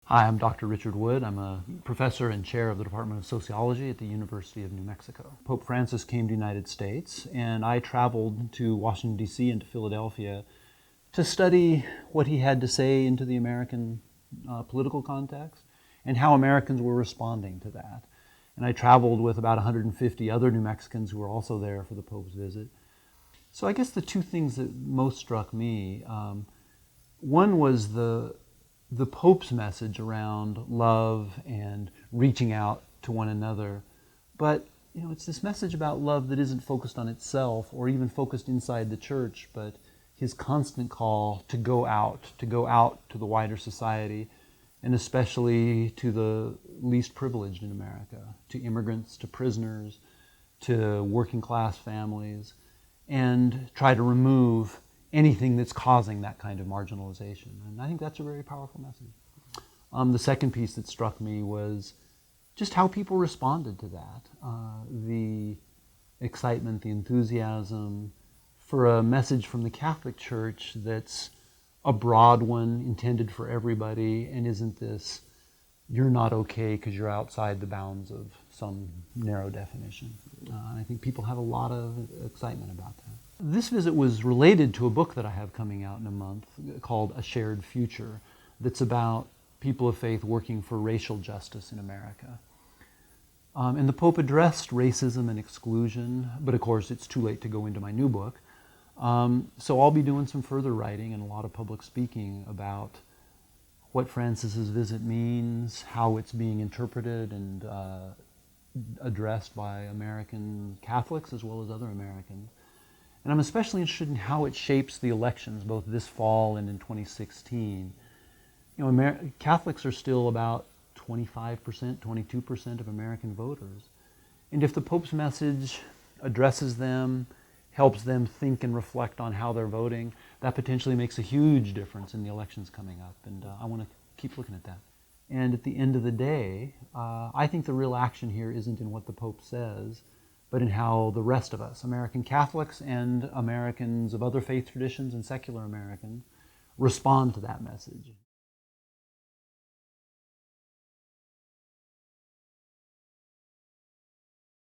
Hi, I'm Dr. Richard Wood. I'm a professor and chair of the Department of Sociology at the University of New Mexico. Pope Francis came to the United States, and I traveled to Washington, D.C. and to Philadelphia to study what he had to say into the American political context and how Americans were responding to that. And I traveled with about 150 other New Mexicans who were also there for the Pope's visit. So I guess the two things that most struck me, one was the Pope's message around love and reaching out to one another. But it's this message about love that isn't focused on itself or even focused inside the church, but his constant call to go out to the wider society, and especially to the least privileged in America, to immigrants, to prisoners, to working class families, and try to remove anything that's causing that kind of marginalization. And I think that's a very powerful message. The second piece that struck me was just how people responded to that. The excitement, the enthusiasm for a message from the Catholic Church that's a broad one, intended for everybody, and isn't this, you're not okay because you're outside the bounds of some narrow definition. And I think people have a lot of excitement about that. This visit was related to a book that I have coming out in a month called A Shared Future, that's about people of faith working for racial justice in America. And the Pope addressed racism and exclusion, but of course it's too late to go into my new book. So I'll be doing some further writing and a lot of public speaking about what Francis's visit means, how it's being interpreted and addressed by American Catholics as well as other Americans. And I'm especially interested in how it shapes the elections, both this fall and in 2016. Catholics are still about 25%, 22% of American voters. And if the Pope's message addresses them, helps them think and reflect on how they're voting, that potentially makes a huge difference in the elections coming up. And I want to keep looking at that. And at the end of the day, I think the real action here isn't in what the Pope says, but in how the rest of us, American Catholics and Americans of other faith traditions and secular Americans, respond to that message.